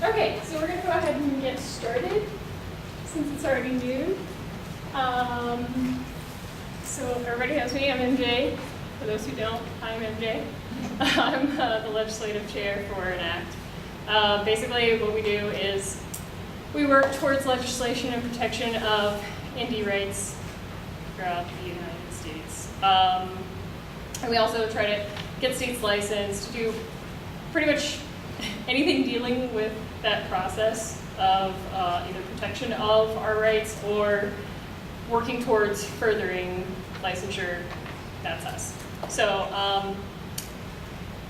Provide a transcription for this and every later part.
Okay, so we're going to go ahead and get started since it's already noon. So everybody knows me, I'm MJ. For those who don't, I'm MJ. I'm the legislative chair for ENACT. Basically what we do is we work towards legislation and protection of indie rights throughout the United States. And we also try to get states licensed to do pretty much anything dealing with that process of either protection of our rights or working towards furthering licensure. That's us. So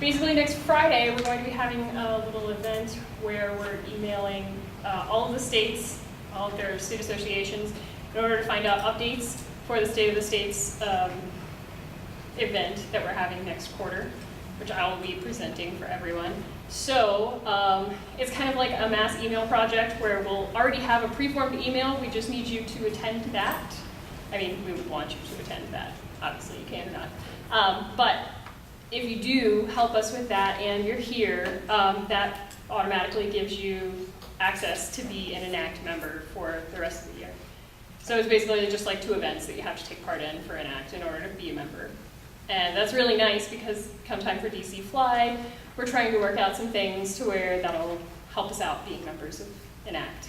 basically next Friday we're going to be having a little event where we're emailing all of the states, all of their state associations, in order to find out updates for the State of the States event that we're having next quarter, which I will be presenting for everyone. So it's kind of like a mass email project where we'll already have a preformed email. We just need you to attend to that. I mean, we would want you to attend to that. Obviously, you can or not. But if you do help us with that and you're here, that automatically gives you access to be an ENACT member for the rest of the year. So it's basically just like 2 events that you have to take part in for ENACT in order to be a member. And that's really nice because come time for DC Fly, we're trying to work out some things to where that'll help us out being members of ENACT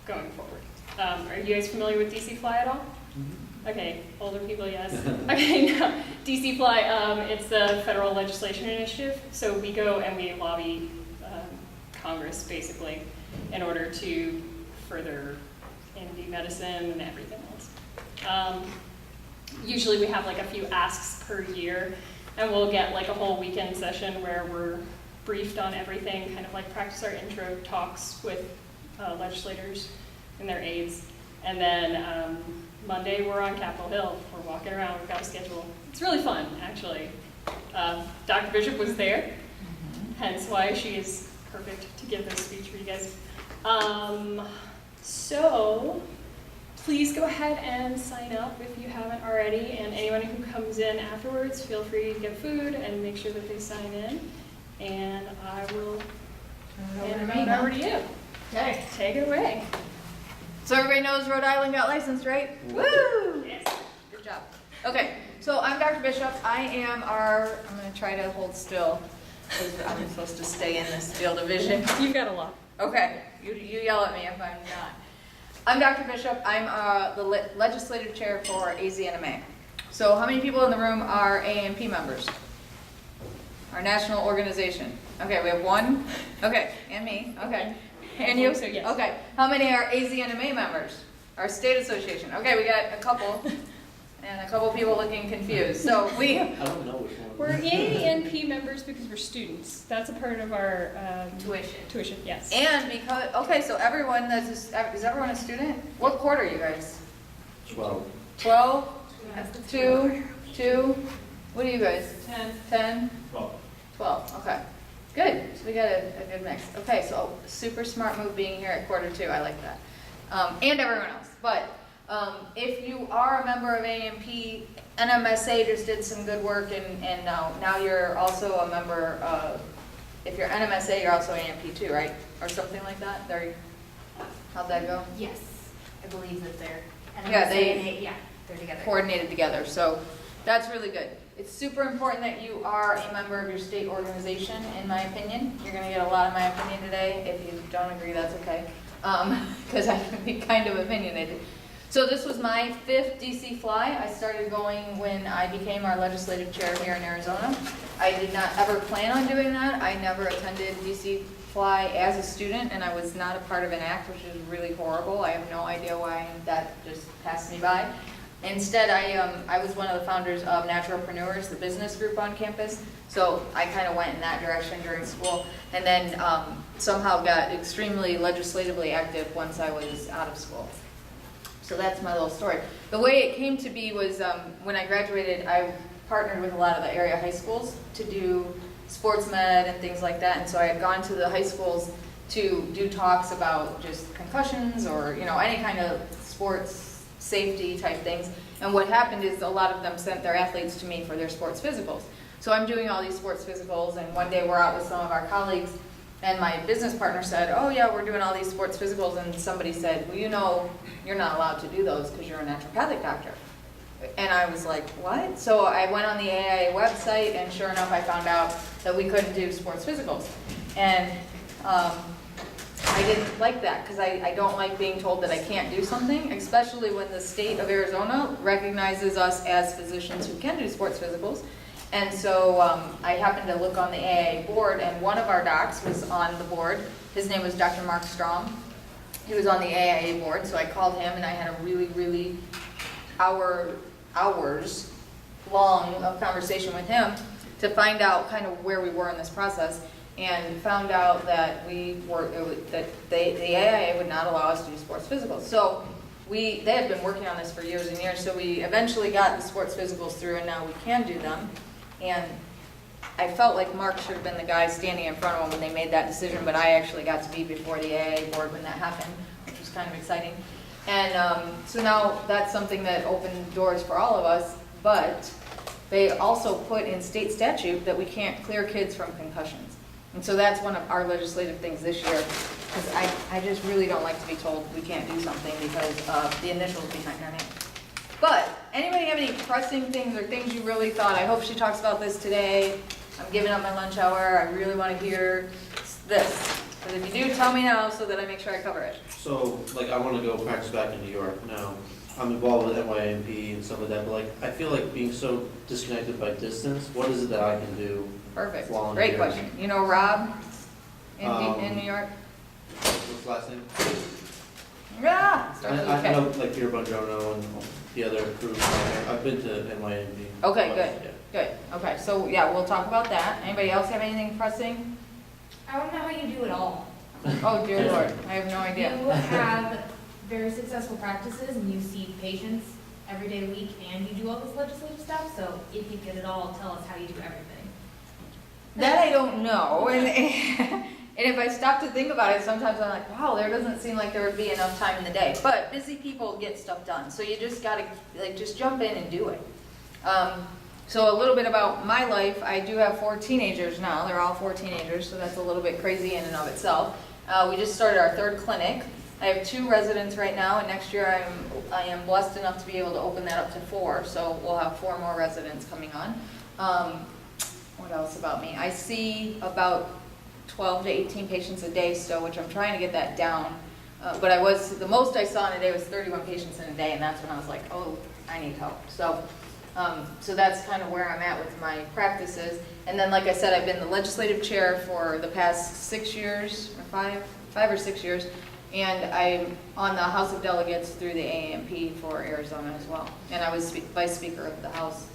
going forward. Are you guys familiar with DC Fly at all? Mm-hmm. Okay, older people, yes. Okay, no. DC Fly, it's the federal legislation initiative. So we go and we lobby Congress basically in order to further indie medicine and everything else. Usually we have like a few asks per year, and we'll get like a whole weekend session where we're briefed on everything, kind of like practice our intro talks with legislators and their aides. And then Monday we're on Capitol Hill. We're walking around, we've got a schedule. It's really fun, actually. Dr. Bishop was there, hence why she is perfect to give this speech for you guys. So please go ahead and sign up if you haven't already, and anyone who comes in afterwards, feel free to get food and make sure that they sign in, and I will hand it over to you. Okay. Take it away. So everybody knows Rhode Island got licensed, right? Woo! Yes. Good job. Okay, so I'm Dr. Bishop. I am I'm going to try to hold still because I'm supposed to stay in this field of vision. You've got a lot. Okay, you yell at me if I'm not. I'm Dr. Bishop. I'm the legislative chair for AZNMA. So how many people in the room are AAMP members? Our national organization. Okay, we have 1. Okay, and me. Okay. And you? So, yes. Okay. How many are AZNMA members? Our state association. Okay, we got a couple. And a couple people looking confused. So I don't know which one. We're AANP members because we're students. That's a part of our tuition. Yes. And because, okay, so everyone is everyone a student? What quarter are you guys? 12. 12? 2? What are you guys? 10. 10? 12. 12, okay. Good, so we got a good mix. Okay, so super smart move being here at quarter 2, I like that. And everyone else, but if you are a member of AMP, NMSA just did some good work, and now you're also a member of, if you're NMSA, you're also AMP too, right? Or something like that? How'd that go? Yes, I believe that they're, Yeah, they're together. Coordinated together, so that's really good. It's super important that you are a member of your state organization, in my opinion. You're gonna get a lot of my opinion today. If you don't agree, that's okay, because I can be kind of opinionated. So this was my 5th DC Fly. I started going when I became our legislative chair here in Arizona. I did not ever plan on doing that. I never attended DC Fly as a student, and I was not a part of ENACT, which is really horrible. I have no idea why that just passed me by. Instead, I was one of the founders of Naturalpreneurs, the business group on campus. So I kind of went in that direction during school, and then somehow got extremely legislatively active once I was out of school. So that's my little story. The way it came to be was when I graduated, I partnered with a lot of the area high schools to do sports med and things like that. And so I had gone to the high schools to do talks about just concussions or any kind of sports safety type things. And what happened is a lot of them sent their athletes to me for their sports physicals. So I'm doing all these sports physicals, and one day we're out with some of our colleagues, And my business partner said, oh yeah, we're doing all these sports physicals, and somebody said, well, you know, you're not allowed to do those because you're a naturopathic doctor. And I was like, what? So I went on the AIA website, and sure enough, I found out that we couldn't do sports physicals. And I didn't like that, because I don't like being told that I can't do something, especially when the state of Arizona recognizes us as physicians who can do sports physicals. And so I happened to look on the AIA board, and one of our docs was on the board. His name was Dr. Mark Strom. He was on the AIA board, so I called him, and I had a really hours long of conversation with him to find out kind of where we were in this process, and found out that the AIA would not allow us to do sports physicals. So they had been working on this for years and years, so we eventually got the sports physicals through, and now we can do them. And I felt like Mark should have been the guy standing in front of them when they made that decision, but I actually got to be before the AIA board when that happened, which was kind of exciting. And so now that's something that opened doors for all of us, but they also put in state statute that we can't clear kids from concussions. And so that's one of our legislative things this year, because I just really don't like to be told we can't do something because of the initials behind our name. But anybody have any pressing things or things you really thought, I hope she talks about this today, I'm giving up my lunch hour, I really want to hear this. But if you do, tell me now so that I make sure I cover it. So, like, I want to go practice back in New York now. I'm involved with NYMP and stuff like that, but like, I feel like being so disconnected by distance, what is it that I can do? Perfect, while I'm great here? question. You know Rob in New York? What's the last name? Yeah, starts with I a K. know, like, Peter Bongiorno and the other crews. I've been to NYMP. Okay, but, good. yeah. Good, okay, so yeah, we'll talk about that. Anybody else have anything pressing? I don't know how you do it all. Oh dear Lord, I have no idea. You have very successful practices and you see patients every day of the week and you do all this legislative stuff, so if you get it all, tell us how you do everything. That I don't know, and if I stop to think about it, sometimes I'm like, wow, there doesn't seem like there would be enough time in the day. But busy people get stuff done, so you just gotta, like, just jump in and do it. So a little bit about my life, I do have 4 teenagers now, they're all 4 teenagers, so that's a little bit crazy in and of itself. We just started our 3rd clinic. I have 2 residents right now, and next year I am blessed enough to be able to open that up to 4, so we'll have 4 more residents coming on. What else about me? I see about 12 to 18 patients a day still, which I'm trying to get that down. But the most I saw in a day was 31 patients in a day, and that's when I was like, oh, I need help. So that's kind of where I'm at with my practices. And then, like I said, I've been the legislative chair for the past 6 years, or 5 or 6 years, and I'm on the House of Delegates through the AAMP for Arizona as well. And I was Vice Speaker of the House.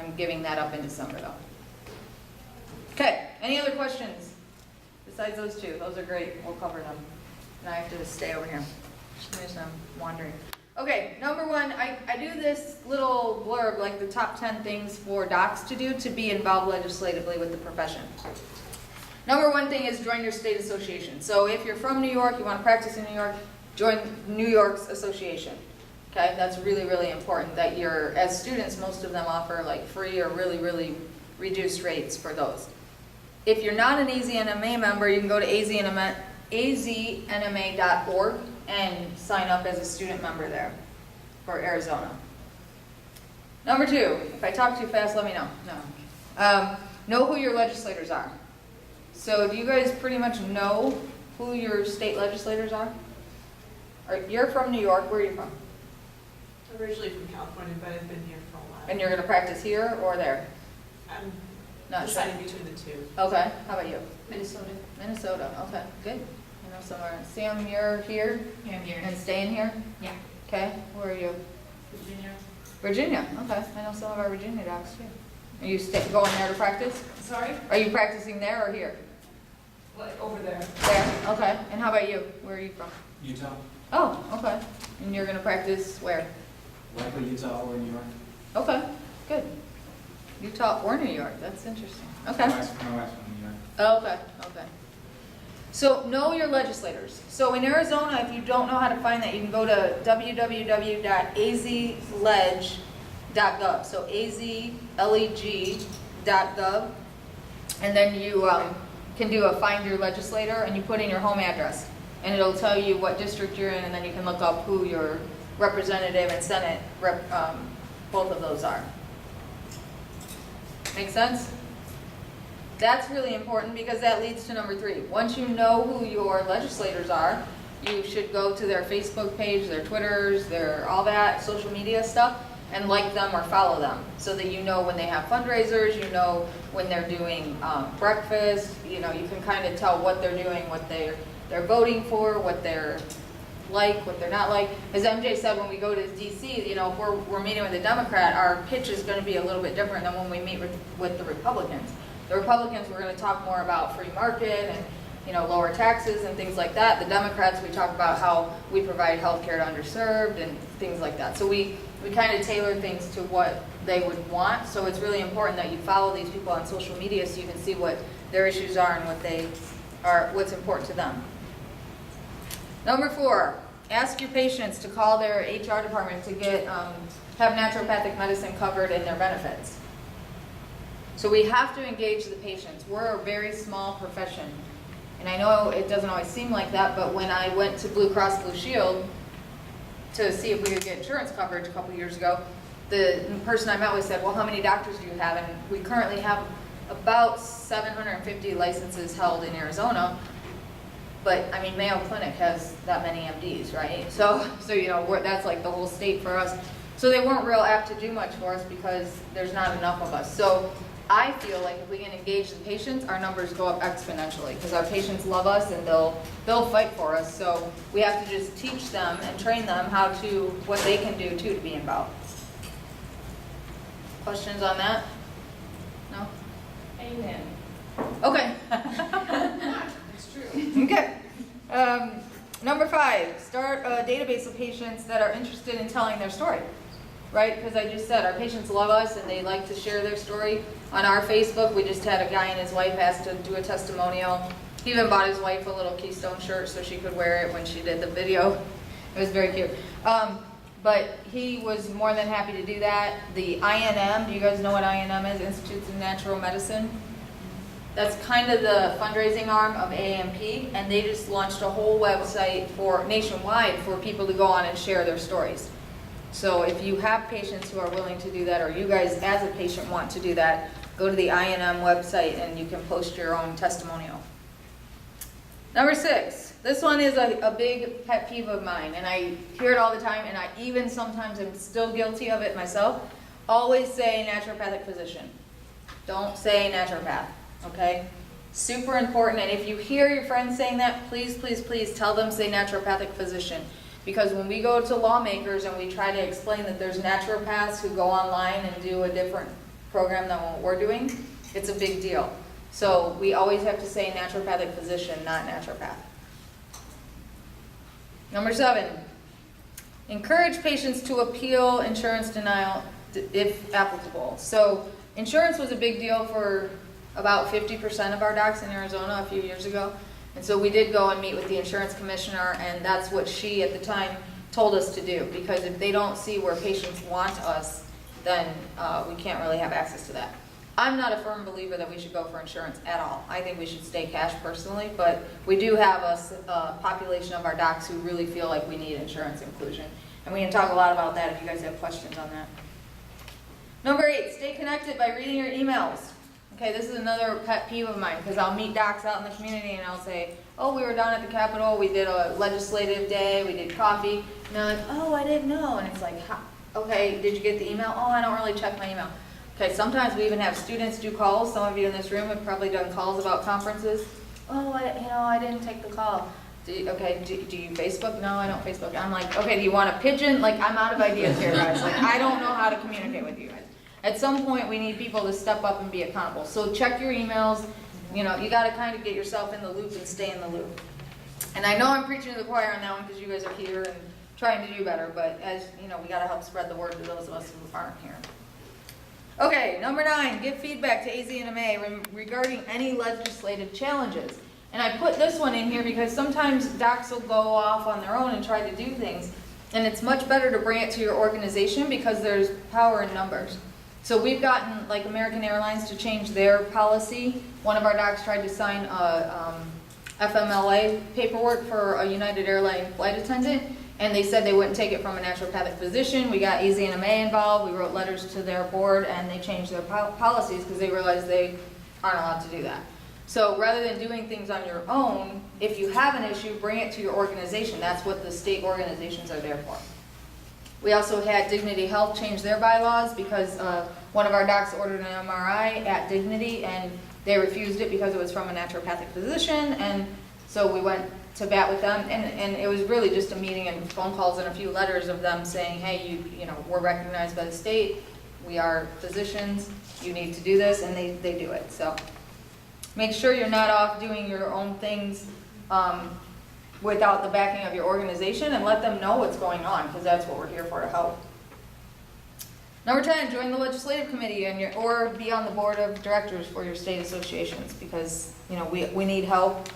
I'm giving that up in December, though. Okay, any other questions besides those 2? Those are great, we'll cover them. And I have to stay over here. For some reason I'm wandering. Okay, number 1, I do this little blurb, like the top 10 things for docs to do to be involved legislatively with the profession. Number 1 thing is join your state association. So if you're from New York, you want to practice in New York, join New York's association. Okay, that's really, really important that as students, most of them offer like free or really, really reduced rates for those. If you're not an AZNMA member, you can go to AZNMA.org and sign up as a student member there for Arizona. Number 2, if I talk too fast, let me know. No. Know who your legislators are. So do you guys pretty much know who your state legislators are? You're from New York, where are you from? Originally from California, but I've been here for a while. And you're going to practice here or there? I'm Not sure. deciding between the 2. Okay, how about you? Minnesota. Minnesota, okay, good. You know somewhere. Sam, you're here Yeah, I'm here. and staying here? Yeah. Okay, where are you? Virginia. Virginia, okay. I know some of our Virginia docs too. Are you going there to practice? Sorry? Are you practicing there or here? Like over there. There, okay. And how about you? Where are you from? Utah, Oh, okay. And you're gonna practice where? likely Utah or New York. Okay, good. Utah or New York, that's interesting. Okay. My wife's from New York. Oh, okay, okay. So know your legislators. So in Arizona, if you don't know how to find that, you can go to www.azleg.gov. So azleg.gov. And then you can do a find your legislator, and you put in your home address. And it'll tell you what district you're in, and then you can look up who your representative and Senate rep, both of those are. Make sense? That's really important because that leads to number 3. Once you know who your legislators are, you should go to their Facebook page, their Twitters, their all that social media stuff, and like them or follow them so that you know when they have fundraisers, you know when they're doing breakfast, you know, you can kind of tell what they're doing, what they're voting for, what they're like, what they're not like. As MJ said, when we go to DC, you know, if we're meeting with a Democrat, our pitch is going to be a little bit different than when we meet with the Republicans. The Republicans, we're going to talk more about free market and, you know, lower taxes and things like that. The Democrats, we talk about how we provide health care to underserved and things like that. So we kind of tailor things to what they would want. So it's really important that you follow these people on social media so you can see what their issues are and what's important to them. Number 4, ask your patients to call their HR department to have naturopathic medicine covered in their benefits. So we have to engage the patients. We're a very small profession. And I know it doesn't always seem like that, but when I went to Blue Cross Blue Shield to see if we could get insurance coverage a couple years ago, the person I met with said, well, how many doctors do you have? And we currently have about 750 licenses held in Arizona. But, I mean, Mayo Clinic has that many MDs, right? So you know, that's like the whole state for us. So they weren't real apt to do much for us because there's not enough of us. So I feel like if we can engage the patients, our numbers go up exponentially because our patients love us and they'll fight for us. So we have to just teach them and train them what they can do too to be involved. Questions on that? No? Amen. Okay. It's true. Okay. Number 5, start a database of patients that are interested in telling their story, right? Because I just said our patients love us and they like to share their story. On our Facebook, we just had a guy and his wife asked to do a testimonial. He even bought his wife a little Keystone shirt so she could wear it when she did the video. It was very cute. But he was more than happy to do that. The INM, do you guys know what INM is? Institutes of Natural Medicine. That's kind of the fundraising arm of AAMP, and they just launched a whole website nationwide for people to go on and share their stories. So if you have patients who are willing to do that, or you guys as a patient want to do that, go to the INM website and you can post your own testimonial. Number 6, this one is a big pet peeve of mine, and I hear it all the time, and I even sometimes am still guilty of it myself. Always say naturopathic physician. Don't say naturopath, okay? Super important, and if you hear your friends saying that, please, please, please tell them say naturopathic physician. Because when we go to lawmakers and we try to explain that there's naturopaths who go online and do a different program than what we're doing, it's a big deal. So we always have to say naturopathic physician, not naturopath. Number 7, encourage patients to appeal insurance denial if applicable. So insurance was a big deal for about 50% of our docs in Arizona a few years ago. And so we did go and meet with the insurance commissioner, and that's what she at the time told us to do. Because if they don't see where patients want us, then we can't really have access to that. I'm not a firm believer that we should go for insurance at all. I think we should stay cash personally, but we do have a population of our docs who really feel like we need insurance inclusion. And we can talk a lot about that if you guys have questions on that. Number 8, stay connected by reading your emails. Okay, this is another pet peeve of mine because I'll meet docs out in the community and I'll say, oh, we were down at the Capitol, we did a legislative day, we did coffee. And they're like, oh, I didn't know. And it's like, okay, did you get the email? Oh, I don't really check my email. Okay, sometimes we even have students do calls. Some of you in this room have probably done calls about conferences. Oh, I didn't take the call. Do you Facebook? No, I don't Facebook. I'm like, okay, do you want a pigeon? Like, I'm out of ideas here, guys. Like, I don't know how to communicate with you guys. At some point, we need people to step up and be accountable. So check your emails. You know, you got to kind of get yourself in the loop and stay in the loop. And I know I'm preaching to the choir on that one because you guys are here and trying to do better. But as you know, we got to help spread the word to those of us who aren't here. Okay, number 9, give feedback to AZNMA regarding any legislative challenges. And I put this one in here because sometimes docs will go off on their own and try to do things. And it's much better to bring it to your organization because there's power in numbers. So we've gotten, like, American Airlines to change their policy. One of our docs tried to sign a FMLA paperwork for a United Airline flight attendant, and they said they wouldn't take it from a naturopathic physician. We got AZNMA involved, we wrote letters to their board, and they changed their policies because they realized they aren't allowed to do that. So rather than doing things on your own, if you have an issue, bring it to your organization. That's what the state organizations are there for. We also had Dignity Health change their bylaws because one of our docs ordered an MRI at Dignity, and they refused it because it was from a naturopathic physician, and so we went to bat with them, and it was really just a meeting and phone calls and a few letters of them saying, hey, you know, we're recognized by the state, we are physicians, you need to do this, and they do it. So make sure you're not off doing your own things without the backing of your organization, and let them know what's going on, because that's what we're here for, to help. Number 10, join the legislative committee or be on the board of directors for your state associations, because, you know, we need help,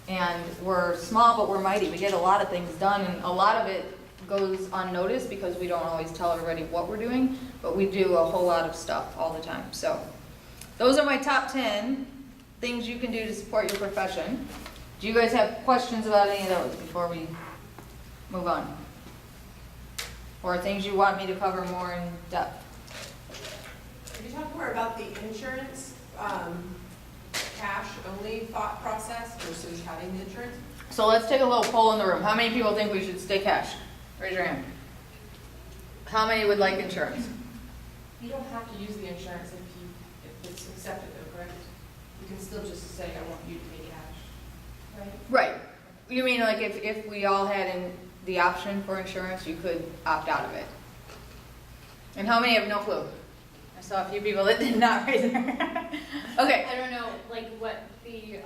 and we're small but we're mighty. We get a lot of things done, and a lot of it goes unnoticed because we don't always tell everybody what we're doing, but we do a whole lot of stuff all the time. So those are my top 10 things you can do to support your profession. Do you guys have questions about any of those before we move on? Or things you want me to cover more in depth? Could you talk more about the insurance, cash-only thought process versus having the insurance? So let's take a little poll in the room. How many people think we should stay cash? Raise your hand. How many would like insurance? You don't have to use the insurance if it's accepted though, correct? You can still just say, I want you to pay cash, right? Right. You mean like if we all had the option for insurance, you could opt out of it? And how many have no clue? I saw a few people that did not raise their hand. Okay. I don't know, like what the,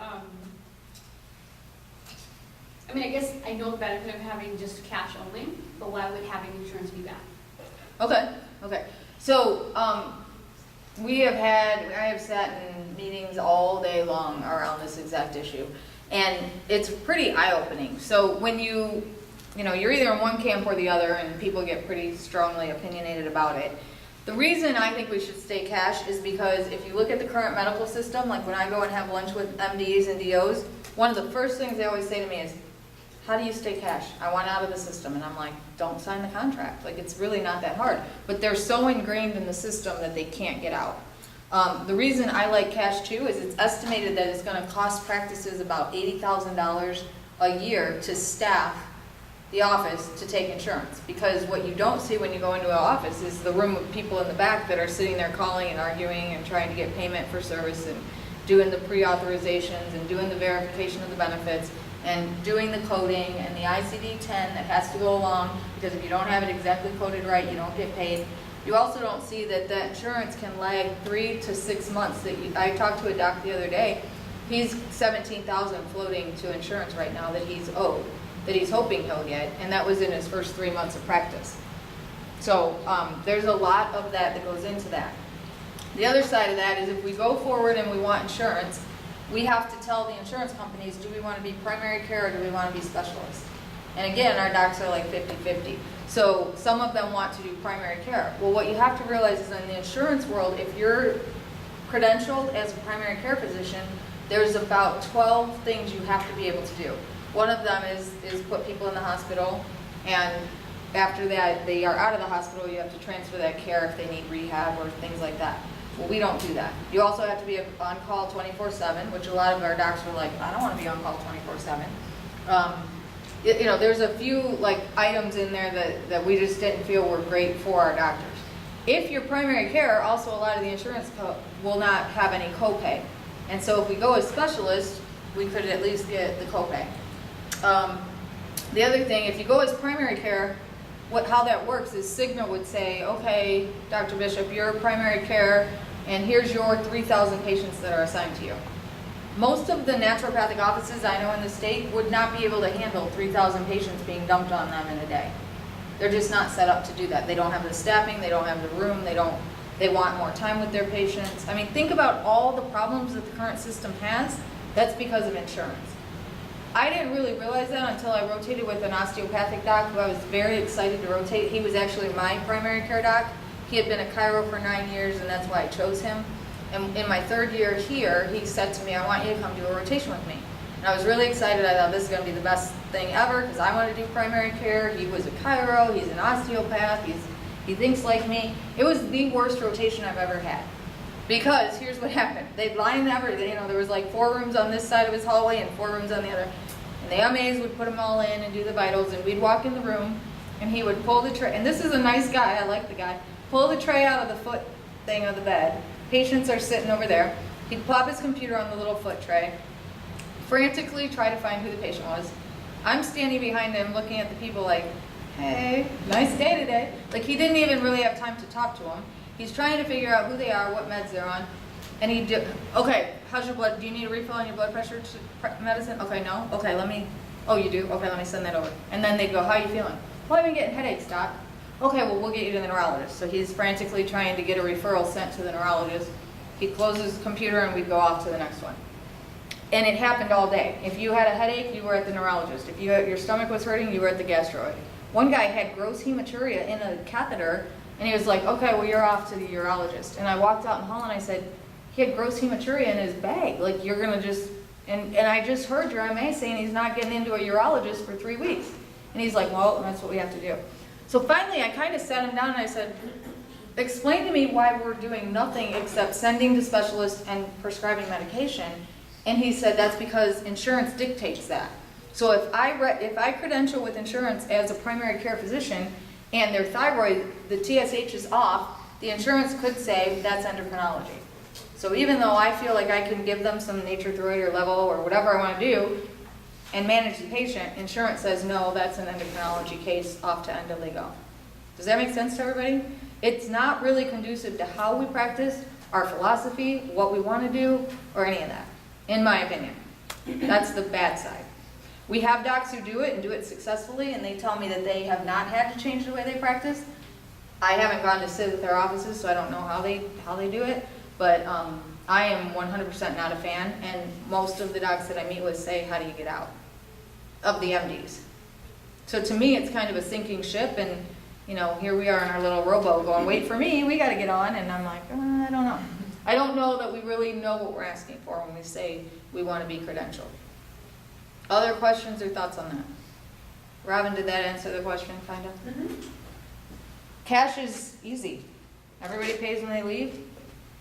I mean, I guess I know the benefit of having just cash only, but why would having insurance be bad? Okay. So, I have sat in meetings all day long around this exact issue, and it's pretty eye-opening. So when you're either in one camp or the other, and people get pretty strongly opinionated about it. The reason I think we should stay cash is because if you look at the current medical system, like when I go and have lunch with MDs and DOs, one of the first things they always say to me is, how do you stay cash? I want out of the system. And I'm like, don't sign the contract. Like, it's really not that hard. But they're so ingrained in the system that they can't get out. The reason I like cash too is it's estimated that it's going to cost practices about $80,000 a year to staff the office to take insurance. Because what you don't see when you go into an office is the room of people in the back that are sitting there calling and arguing and trying to get payment for service and doing the pre-authorizations and doing the verification of the benefits and doing the coding and the ICD-10 that has to go along, because if you don't have it exactly coded right, you don't get paid. You also don't see that that insurance can lag 3 to 6 months. I talked to a doc the other day. He's $17,000 floating to insurance right now that he's owed, that he's hoping he'll get, and that was in his first 3 months of practice. So there's a lot of that goes into that. The other side of that is if we go forward and we want insurance, we have to tell the insurance companies, do we want to be primary care or do we want to be specialists? And again, our docs are like 50-50. So some of them want to do primary care. Well, what you have to realize is in the insurance world, if you're credentialed as a primary care physician, there's about 12 things you have to be able to do. One of them is put people in the hospital, and after that, they are out of the hospital, you have to transfer that care if they need rehab or things like that. Well, we don't do that. You also have to be on call 24/7, which a lot of our docs were like, I don't want to be on call 24/7. There's a few like items in there that we just didn't feel were great for our doctors. If you're primary care, also a lot of the insurance will not have any copay. And so if we go as specialists, we could at least get the copay. The other thing, if you go as primary care, how that works is Cigna would say, okay, Dr. Bishop, you're primary care, and here's your 3,000 patients that are assigned to you. Most of the naturopathic offices I know in the state would not be able to handle 3,000 patients being dumped on them in a day. They're just not set up to do that. They don't have the staffing, they don't have the room, they want more time with their patients. I mean, think about all the problems that the current system has. That's because of insurance. I didn't really realize that until I rotated with an osteopathic doc who I was very excited to rotate. He was actually my primary care doc. He had been at Cairo for 9 years, and that's why I chose him. And in my 3rd year here, he said to me, I want you to come do a rotation with me. And I was really excited. I thought this is going to be the best thing ever because I want to do primary care. He was at Cairo. He's an osteopath. He thinks like me. It was the worst rotation I've ever had. Because here's what happened. They'd line everything. You know, there was like 4 rooms on this side of his hallway and 4 rooms on the other. And the MAs would put them all in and do the vitals. And we'd walk in the room and he would pull the tray. And this is a nice guy. I like the guy. Pull the tray out of the foot thing of the bed. Patients are sitting over there. He'd plop his computer on the little foot tray, frantically try to find who the patient was. I'm standing behind him looking at the people like, hey, nice day today. Like he didn't even really have time to talk to them. He's trying to figure out who they are, what meds they're on. And okay, how's your blood? Do you need a refill on your blood pressure medicine? Okay, no? Okay, oh, you do? Okay, let me send that over. And then they'd go, how are you feeling? Well, I've been getting headaches, doc. Okay, well, we'll get you to the neurologist. So he's frantically trying to get a referral sent to the neurologist. He'd close his computer and we'd go off to the next one. And it happened all day. If you had a headache, you were at the neurologist. If your stomach was hurting, you were at the gastroid. One guy had gross hematuria in a catheter, and he was like, okay, well, you're off to the urologist. And I walked out in the hall and I said, he had gross hematuria in his bag. Like, you're going to just, and I just heard your MA saying he's not getting into a urologist for 3 weeks. And he's like, well, that's what we have to do. So finally, I kind of sat him down and I said, explain to me why we're doing nothing except sending to specialists and prescribing medication. And he said, that's because insurance dictates that. So if I credential with insurance as a primary care physician and their thyroid, the TSH is off, the insurance could say that's endocrinology. So even though I feel like I can give them some nature thyroid or level or whatever I want to do and manage the patient, insurance says, no, that's an endocrinology case, off to endo they go. Does that make sense to everybody? It's not really conducive to how we practice, our philosophy, what we want to do, or any of that, in my opinion. That's the bad side. We have docs who do it and do it successfully, and they tell me that they have not had to change the way they practice. I haven't gone to sit with their offices, so I don't know how they do it, but I am 100% not a fan, and most of the docs that I meet with say, how do you get out of the MDs? So to me, it's kind of a sinking ship, and you know, here we are in our little rowboat going, wait for me, we got to get on, and I'm like, I don't know. I don't know that we really know what we're asking for when we say we want to be credentialed. Other questions or thoughts on that? Robin, did that answer the question, kind of? Mm-hmm. Cash is easy. Everybody pays when they leave.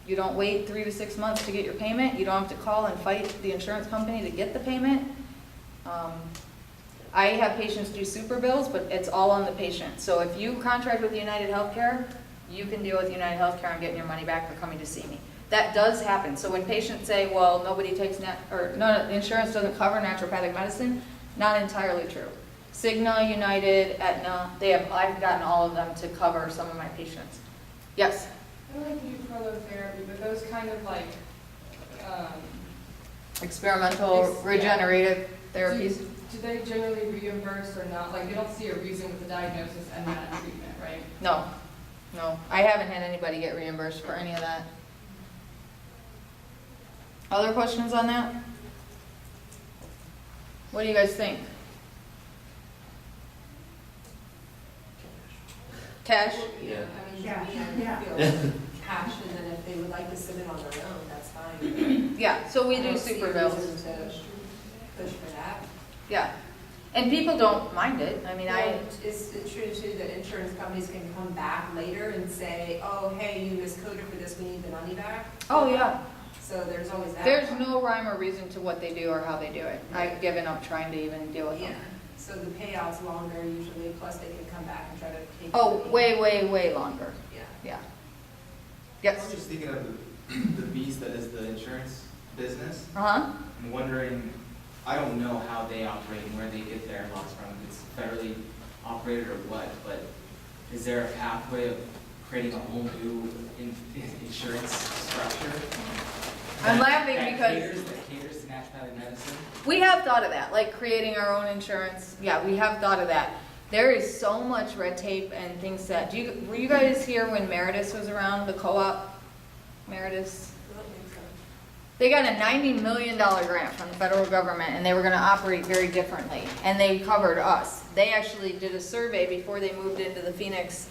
You don't wait 3 to 6 months to get your payment. You don't have to call and fight the insurance company to get the payment. I have patients do super bills, but it's all on the patient. So if you contract with United Healthcare, you can deal with United Healthcare on getting your money back for coming to see me. That does happen. So when patients say, well, nobody takes insurance doesn't cover naturopathic medicine, not entirely true. Cigna, United, Aetna, I've gotten all of them to cover some of my patients. Yes? I don't like to do prolotherapy, but those kind of like, Experimental regenerative therapies. do they generally reimburse or not? Like, they don't see a reason with the diagnosis and that treatment, right? No. I haven't had anybody get reimbursed for any of that. Other questions on that? What do you guys think? Cash? Yeah. I mean, I feel cash, and then if they would like to submit on their own, that's fine. Yeah, so we I do don't see a super bills. reason to push for that. Yeah. And people don't mind it. I mean, Is it true too that insurance companies can come back later and say, oh, hey, you miscoded for this, we need the money back? oh yeah. So there's always that. There's no rhyme or reason to what they do or how they do it. I've given up trying to even deal with Yeah, them. so the payout's longer usually, plus they can come back and try to take. Oh, the money. way longer. Yeah. Yeah. I Yes. was just thinking of the beast that is the insurance business. Uh-huh. I'm wondering, I don't know how they operate and where they get their loss from, if it's federally operated or what, but is there a pathway of creating a whole new insurance structure? I'm laughing that because caters to naturopathic medicine? we have thought of that, like creating our own insurance. Yeah, we have thought of that. There is so much red tape and things that, were you guys here when Meritus was around, the co-op? Meritus? I don't think so. They got a $90 million grant from the federal government, and they were going to operate very differently, and they covered us. They actually did a survey before they moved into the Phoenix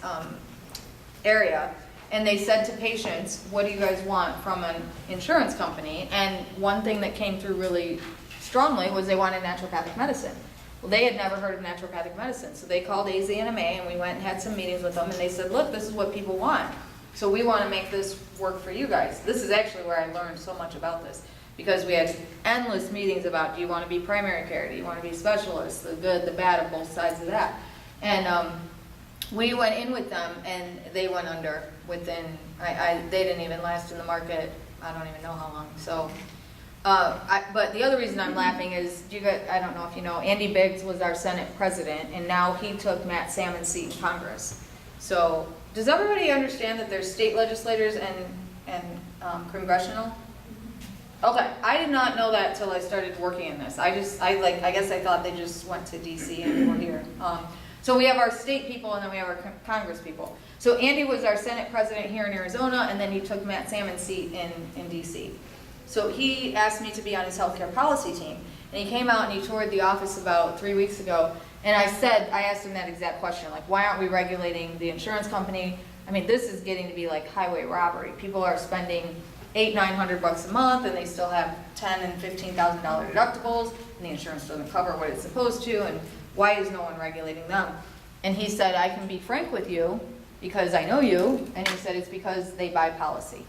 area, and they said to patients, what do you guys want from an insurance company? And one thing that came through really strongly was they wanted naturopathic medicine. Well, they had never heard of naturopathic medicine, so they called AZNMA, and we went and had some meetings with them, and they said, look, this is what people want. So we want to make this work for you guys. This is actually where I learned so much about this, because we had endless meetings about, do you want to be primary care, do you want to be specialist, the good, the bad of both sides of that. And we went in with them, and they went under within, they didn't even last in the market, I don't even know how long. So, but the other reason I'm laughing is, I don't know if you know, Andy Biggs was our Senate president, and now he took Matt Salmon's seat in Congress. So, does everybody understand that there's state legislators and congressional? Okay, I did not know that till I started working in this. I guess I thought they just went to DC and were here. So we have our state people, and then we have our Congress people. So Andy was our Senate president here in Arizona, and then he took Matt Salmon's seat in DC. So he asked me to be on his healthcare policy team. And he came out and he toured the office about 3 weeks ago. And I asked him that exact question, like, why aren't we regulating the insurance company? I mean, this is getting to be like highway robbery. People are spending $800-900 a month, and they still have $10,000 and $15,000 deductibles, and the insurance doesn't cover what it's supposed to, and why is no one regulating them? And he said, I can be frank with you, because I know you, and he said, it's because they buy policy.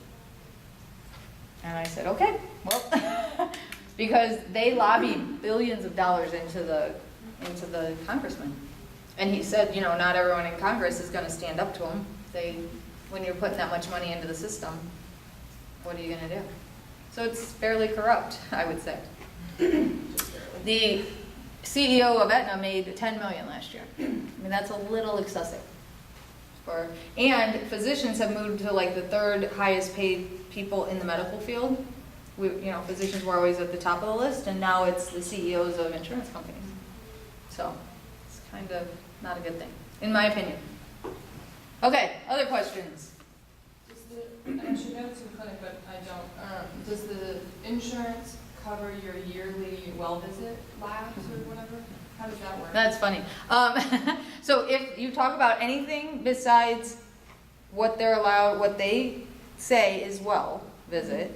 And I said, okay, well, because they lobby billions of dollars into the congressman. And he said, not everyone in Congress is going to stand up to them. When you're putting that much money into the system, what are you going to do? So it's fairly corrupt, I would say. The CEO of Aetna made $10 million last year. I mean, that's a little excessive. And physicians have moved to like the third highest paid people in the medical field. Physicians were always at the top of the list, and now it's the CEOs of insurance companies. So it's kind of not a good thing, in my opinion. Okay, other questions? I should know it's in clinic, but I don't. Does the insurance cover your yearly well visit labs or whatever? How does that work? That's funny. So if you talk about anything besides what they're allowed, what they say is well visit,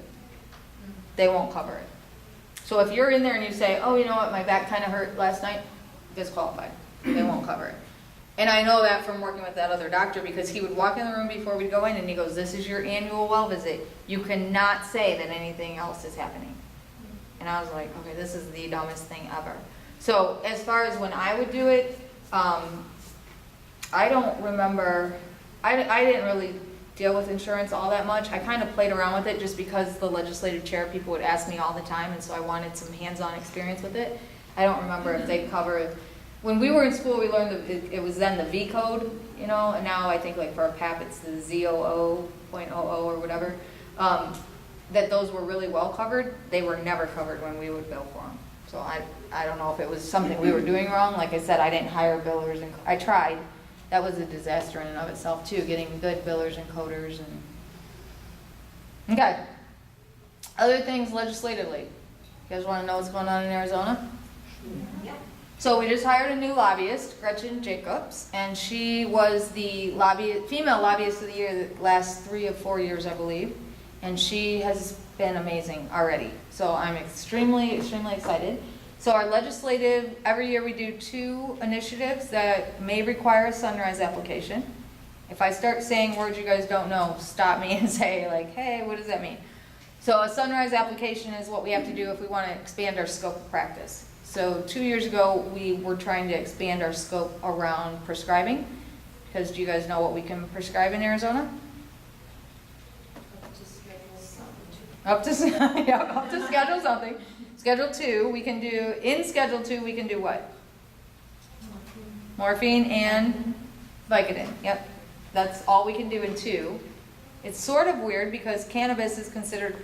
they won't cover it. So if you're in there and you say, oh, you know what, my back kind of hurt last night, disqualified. They won't cover it. And I know that from working with that other doctor, because he would walk in the room before we'd go in and he goes, this is your annual well visit. You cannot say that anything else is happening. And I was like, okay, this is the dumbest thing ever. So as far as when I would do it, I don't remember, I didn't really deal with insurance all that much. I kind of played around with it just because the legislative chair people would ask me all the time, and so I wanted some hands-on experience with it. I don't remember if they cover, when we were in school we learned that it was then the V code, and now I think like for a PAP it's the ZOO.00 or whatever, that those were really well covered. They were never covered when we would bill for them. So I don't know if it was something we were doing wrong. Like I said, I didn't hire billers, and I tried. That was a disaster in and of itself too, getting good billers and coders. Okay. Other things legislatively. You guys want to know what's going on in Arizona? Yeah. So we just hired a new lobbyist, Gretchen Jacobs, and she was the female lobbyist of the year the last 3 or 4 years, I believe. And she has been amazing already. So I'm extremely, extremely excited. So our legislative, every year we do 2 initiatives that may require a sunrise application. If I start saying words you guys don't know, stop me and say like, hey, what does that mean? So a sunrise application is what we have to do if we want to expand our scope of practice. So 2 years ago, we were trying to expand our scope around prescribing, because do you guys know what we can prescribe in Arizona? Up to schedule something. Schedule 2, we can do, in Schedule 2, we can do what? Morphine and Vicodin. Yep. That's all we can do in 2. It's sort of weird because cannabis is considered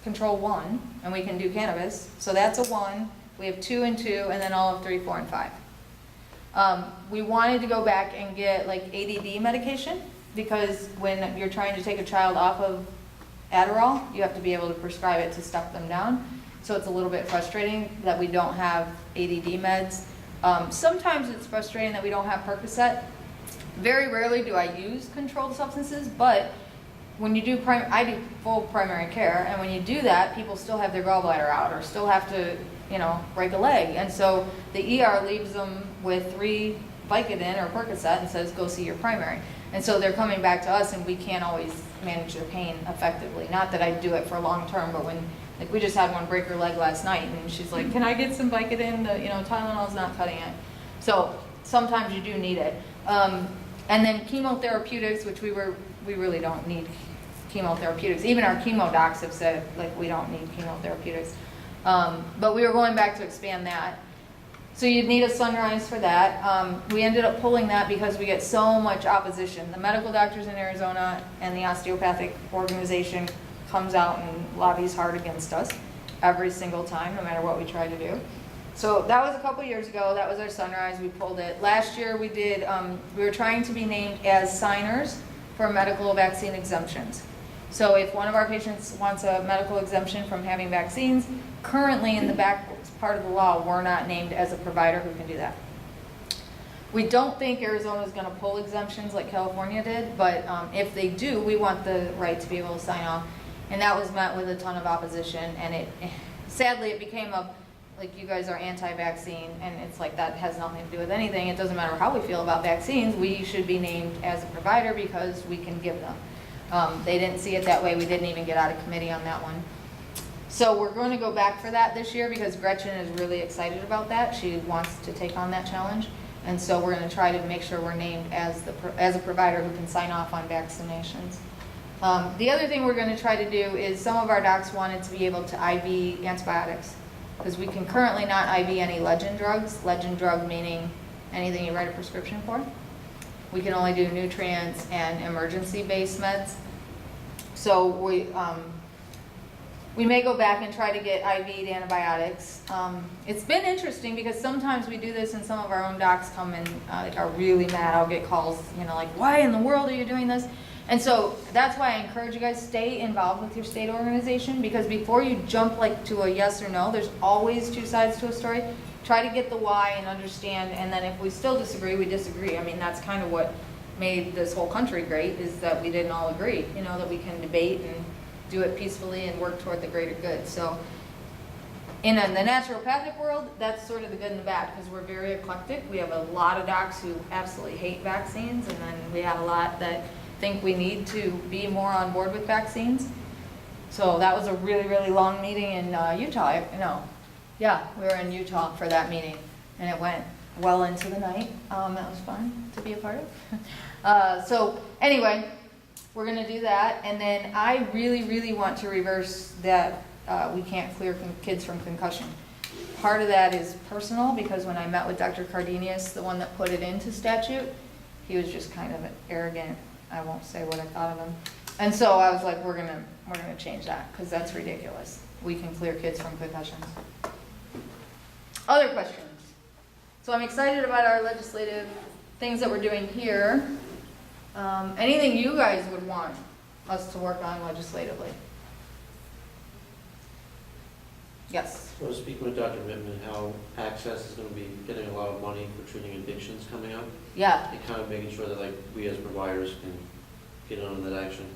Control 1, and we can do cannabis. So that's a 1. We have 2 and 2, and then all of 3, 4, and 5. We wanted to go back and get like ADD medication, because when you're trying to take a child off of Adderall, you have to be able to prescribe it to step them down. So it's a little bit frustrating that we don't have ADD meds. Sometimes it's frustrating that we don't have Percocet. Very rarely do I use controlled substances, but when you do I do full primary care, and when you do that, people still have their gallbladder out or still have to, break a leg. And so the ER leaves them with 3 Vicodin or Percocet and says, go see your primary. And so they're coming back to us, and we can't always manage their pain effectively. Not that I do it for long term, but when, like, we just had one break her leg last night, and she's like, can I get some Vicodin? Tylenol's not cutting it. So sometimes you do need it. And then chemotherapeutics, which we really don't need chemotherapeutics. Even our chemo docs have said, like, we don't need chemotherapeutics. But we were going back to expand that. So you'd need a sunrise for that. We ended up pulling that because we get so much opposition. The medical doctors in Arizona and the osteopathic organization comes out and lobbies hard against us every single time, no matter what we try to do. So that was a couple years ago. That was our sunrise. We pulled it. Last year we did, we were trying to be named as signers for medical vaccine exemptions. So if one of our patients wants a medical exemption from having vaccines, currently in the back part of the law, we're not named as a provider who can do that. We don't think Arizona is going to pull exemptions like California did, but if they do, we want the right to be able to sign off. And that was met with a ton of opposition, and sadly it became like, you guys are anti-vaccine, and it's like that has nothing to do with anything. It doesn't matter how we feel about vaccines, we should be named as a provider because we can give them. They didn't see it that way. We didn't even get out of committee on that one. So we're going to go back for that this year because Gretchen is really excited about that. She wants to take on that challenge. And so we're going to try to make sure we're named as a provider who can sign off on vaccinations. The other thing we're going to try to do is some of our docs wanted to be able to IV antibiotics because we can currently not IV any legend drugs. Legend drug meaning anything you write a prescription for. We can only do nutrients and emergency-based meds. So we may go back and try to get IV'd antibiotics. It's been interesting because sometimes we do this and some of our own docs come and are really mad. I'll get calls, like, why in the world are you doing this? And so that's why I encourage you guys, stay involved with your state organization, because before you jump like to a yes or no, there's always 2 sides to a story. Try to get the why and understand, and then if we still disagree, we disagree. I mean, that's kind of what made this whole country great, is that we didn't all agree, that we can debate and do it peacefully and work toward the greater good. So in the naturopathic world, that's sort of the good and the bad, because we're very eclectic. We have a lot of docs who absolutely hate vaccines, and then we have a lot that think we need to be more on board with vaccines. So that was a really, really long meeting in Utah. We were in Utah for that meeting, and it went well into the night. That was fun to be a part of. So anyway, we're going to do that, and then I really, really want to reverse that we can't clear kids from concussion. Part of that is personal, because when I met with Dr. Cardenius, the one that put it into statute, he was just kind of arrogant. I won't say what I thought of him. And so I was like, we're gonna change that, because that's ridiculous. We can clear kids from concussions. Other questions? So I'm excited about our legislative things that we're doing here. Anything you guys would want us to work on legislatively? Yes. So I was speaking with Dr. Mittman, how Access is going to be getting a lot of money for treating addictions coming up. Yeah. And kind of making sure that, like, we as providers can get on that action.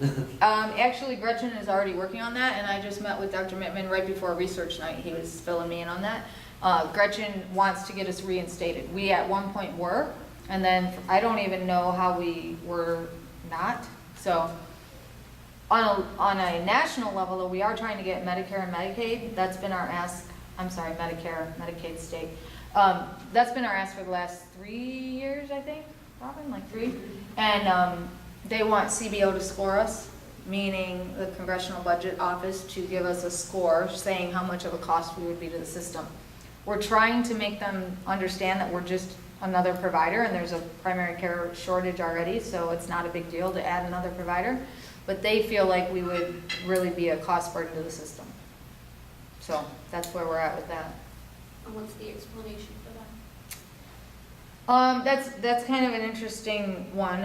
Actually, Gretchen is already working on that, and I just met with Dr. Mittman right before research night. He was filling me in on that. Gretchen wants to get us reinstated. We at one point were, and then I don't even know how we were not. So on a national level, though, we are trying to get Medicare and Medicaid. That's been our ask. I'm sorry, Medicare, Medicaid state. That's been our ask for the last 3 years, I think, Robin, like 3. And they want CBO to score us, meaning the Congressional Budget Office to give us a score saying how much of a cost we would be to the system. We're trying to make them understand that we're just another provider, and there's a primary care shortage already, so it's not a big deal to add another provider. But they feel like we would really be a cost burden to the system. So that's where we're at with that. And what's the explanation for that? That's kind of an interesting one,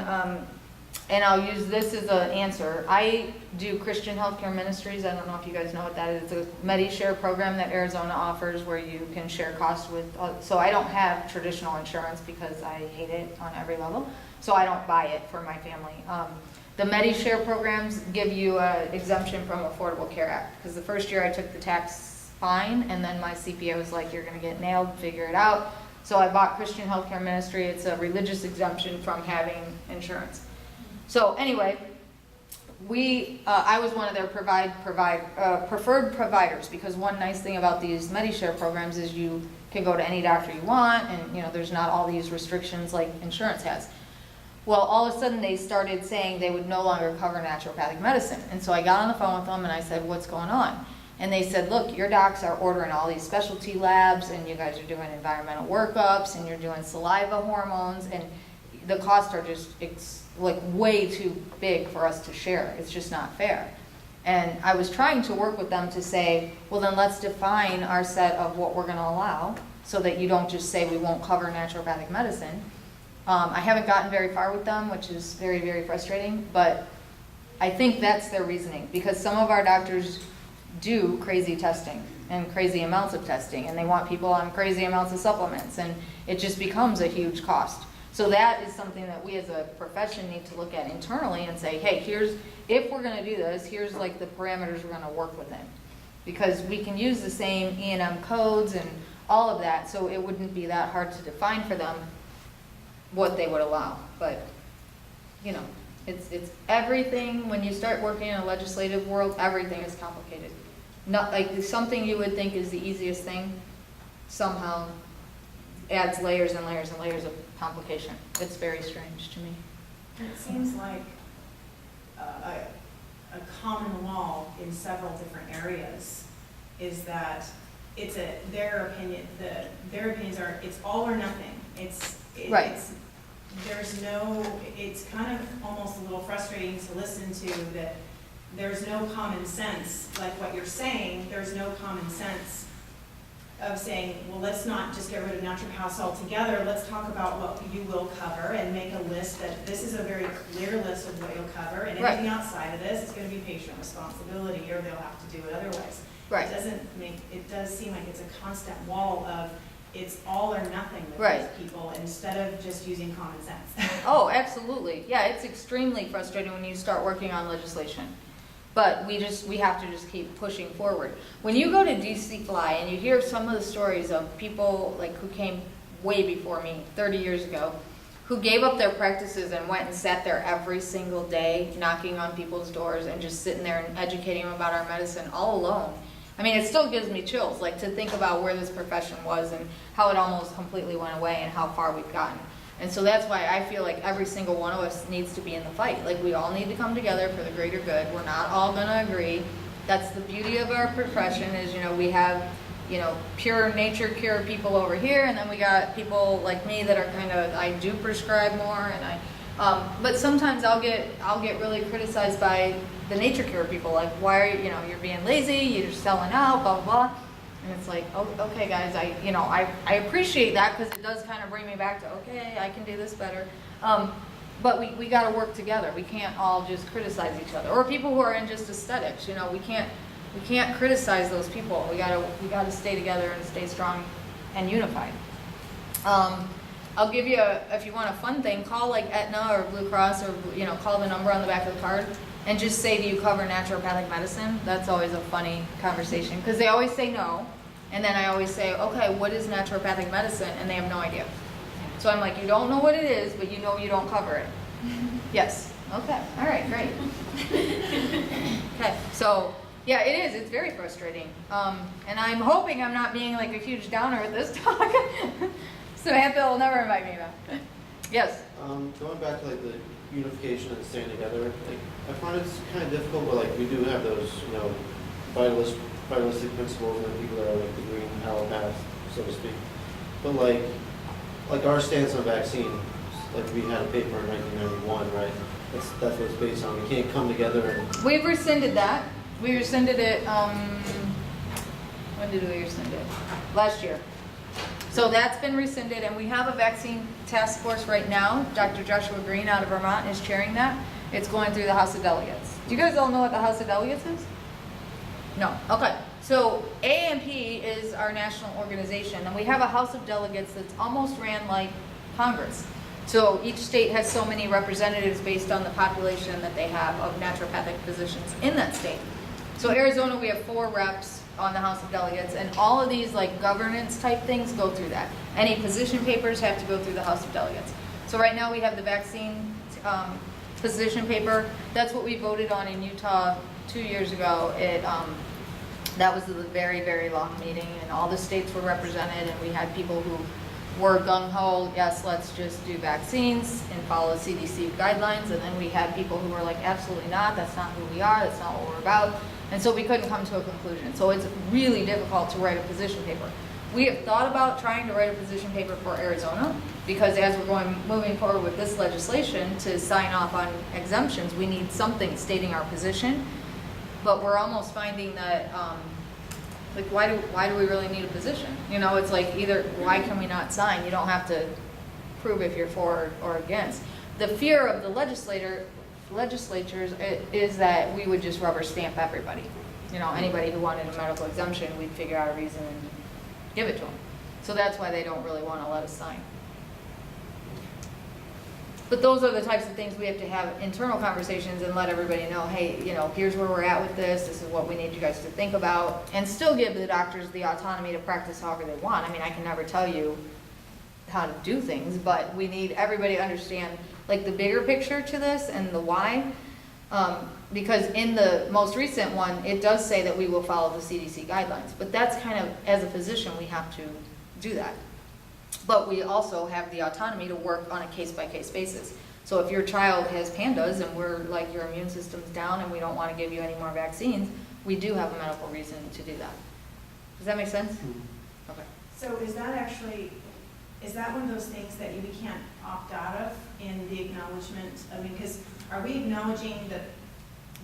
and I'll use this as an answer. I do Christian Healthcare Ministries. I don't know if you guys know what that is. It's a MediShare program that Arizona offers where you can share costs with, so I don't have traditional insurance because I hate it on every level, so I don't buy it for my family. The MediShare programs give you an exemption from Affordable Care Act, because the first year I took the tax fine, and then my CPA was like, you're gonna get nailed, figure it out. So I bought Christian Healthcare Ministry. It's a religious exemption from having insurance. So anyway, I was one of their preferred providers, because one nice thing about these MediShare programs is you can go to any doctor you want, and there's not all these restrictions like insurance has. Well, all of a sudden they started saying they would no longer cover naturopathic medicine. And so I got on the phone with them and I said, what's going on? And they said, look, your docs are ordering all these specialty labs, and you guys are doing environmental workups, and you're doing saliva hormones, and the costs are just like way too big for us to share. It's just not fair. And I was trying to work with them to say, well, then let's define our set of what we're going to allow, so that you don't just say we won't cover naturopathic medicine. I haven't gotten very far with them, which is very, very frustrating, but I think that's their reasoning, because some of our doctors do crazy testing and crazy amounts of testing, and they want people on crazy amounts of supplements, and it just becomes a huge cost. So that is something that we as a profession need to look at internally and say, hey, if we're going to do this, here's like the parameters we're going to work within. Because we can use the same E&M codes and all of that, so it wouldn't be that hard to define for them what they would allow. But, it's everything. When you start working in a legislative world, everything is complicated. Not like something you would think is the easiest thing somehow adds layers and layers and layers of complication. It's very strange to me. And it seems like a common law in several different areas is that their opinions are, it's all or nothing. Right. It's kind of almost a little frustrating to listen to that there's no common sense, like what you're saying, there's no common sense of saying, well, let's not just get rid of naturopaths altogether, let's talk about what you will cover and make a list that this is a very clear list of what you'll cover, and Right. anything outside of this is going to be patient responsibility, or they'll have to do it otherwise. Right. It does seem like it's a constant wall of it's all or nothing with Right. these people instead of just using common sense. Oh, absolutely. Yeah, it's extremely frustrating when you start working on legislation. But we have to just keep pushing forward. When you go to DC Fly and you hear some of the stories of people like who came way before me, 30 years ago, who gave up their practices and went and sat there every single day knocking on people's doors and just sitting there and educating them about our medicine all alone. I mean, it still gives me chills, like to think about where this profession was and how it almost completely went away and how far we've gotten. And so that's why I feel like every single one of us needs to be in the fight. Like, we all need to come together for the greater good. We're not all going to agree. That's the beauty of our profession is, we have, pure nature cure people over here, and then we got people like me that are kind of, I do prescribe more, and but sometimes I'll get really criticized by the nature cure people, like, why are you're being lazy, you're selling out, blah, blah, blah. And it's like, oh, okay, guys, I appreciate that, because it does kind of bring me back to, okay, I can do this better. But we got to work together. We can't all just criticize each other, or people who are in just aesthetics. We can't criticize those people. We got to stay together and stay strong and unified. I'll give you if you want a fun thing, call like Aetna or Blue Cross, or call the number on the back of the card and just say, do you cover naturopathic medicine? That's always a funny conversation, because they always say no. And then I always say, okay, what is naturopathic medicine? And they have no idea. So I'm like, you don't know what it is, but you know you don't cover it. Yes. Okay. All right. Great. Okay. So yeah, it is. It's very frustrating. And I'm hoping I'm not being like a huge downer with this talk. Samantha will never invite me back. Yes. Going back to like the unification and staying together, like I find it's kind of difficult, but like we do have those, vitalistic principles and people that are like the green arrow path, so to speak. But like our stance on vaccine, like we had a paper in 1991, right? That's what it's based on. We can't come together and. We've rescinded that. We rescinded it. When did we rescind it? Last year. So that's been rescinded, and we have a vaccine task force right now. Dr. Joshua Green out of Vermont is chairing that. It's going through the House of Delegates. Do you guys all know what the House of Delegates is? No. Okay. So AAMP is our national organization, and we have a House of Delegates that's almost ran like Congress. So each state has so many representatives based on the population that they have of naturopathic physicians in that state. So Arizona, we have 4 reps on the House of Delegates, and all of these like governance type things go through that. Any position papers have to go through the House of Delegates. So right now we have the vaccine position paper. That's what we voted on in Utah 2 years ago. That was a very, very long meeting, and all the states were represented, and we had people who were gung-ho, yes, let's just do vaccines and follow CDC guidelines, and then we had people who were like, absolutely not, that's not who we are, that's not what we're about, and so we couldn't come to a conclusion. So it's really difficult to write a position paper. We have thought about trying to write a position paper for Arizona, because as we're moving forward with this legislation to sign off on exemptions, we need something stating our position. But we're almost finding that, like, why do we really need a position? You know, it's like either, why can we not sign? You don't have to prove if you're for or against. The fear of the legislatures is that we would just rubber stamp everybody. You know, anybody who wanted a medical exemption, we'd figure out a reason and give it to them. So that's why they don't really want to let us sign. But those are the types of things we have to have internal conversations and let everybody know, hey, you know, here's where we're at with this. This is what we need you guys to think about, and still give the doctors the autonomy to practice however they want. I mean, I can never tell you how to do things, but we need everybody to understand like the bigger picture to this and the why. Because in the most recent one, it does say that we will follow the CDC guidelines, but that's kind of, as a physician, we have to do that. But we also have the autonomy to work on a case-by-case basis. So if your child has pandas and we're like, your immune system's down and we don't want to give you any more vaccines, we do have a medical reason to do that. Does that make sense? Okay. So is that one of those things that we can't opt out of in the acknowledgement? I mean, because are we acknowledging that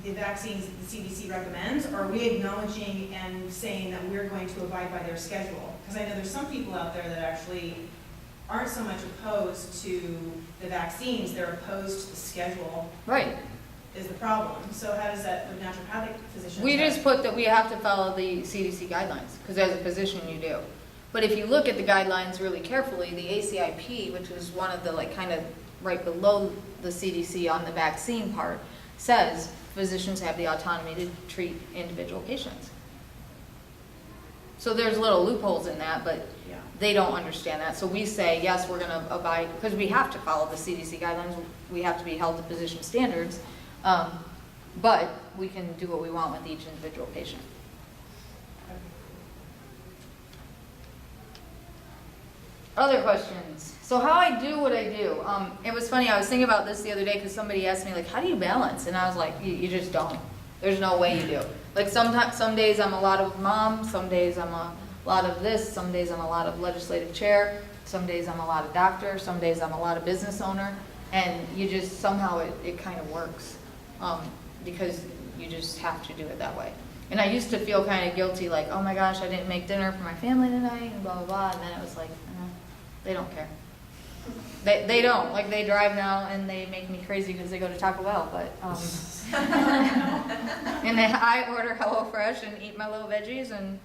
the vaccines that the CDC recommends, or are we acknowledging and saying that we're going to abide by their schedule? Because I know there's some people out there that actually aren't so much opposed to the vaccines, they're opposed to the schedule. Right. Is the problem. So how does that with naturopathic physicians? We just put that we have to follow the CDC guidelines, because as a physician you do. But if you look at the guidelines really carefully, the ACIP, which is one of the like kind of right below the CDC on the vaccine part, says physicians have the autonomy to treat individual patients. So there's little loopholes in that, but Yeah. they don't understand that. So we say, yes, we're going to abide, because we have to follow the CDC guidelines. We have to be held to physician standards. But we can do what we want with each individual patient. Other questions? So how I do what I do. It was funny, I was thinking about this the other day because somebody asked me, like, how do you balance? And I was like, you just don't. There's no way you do. Like some days I'm a lot of mom, some days I'm a lot of this, some days I'm a lot of legislative chair, some days I'm a lot of doctor, some days I'm a lot of business owner. And you just, somehow it kind of works because you just have to do it that way. And I used to feel kind of guilty, like, oh my gosh, I didn't make dinner for my family tonight, and blah, blah, blah. And then it was like, they don't care. They don't. Like, they drive now and they make me crazy because they go to Taco Bell, but, and then I order HelloFresh and eat my little veggies, and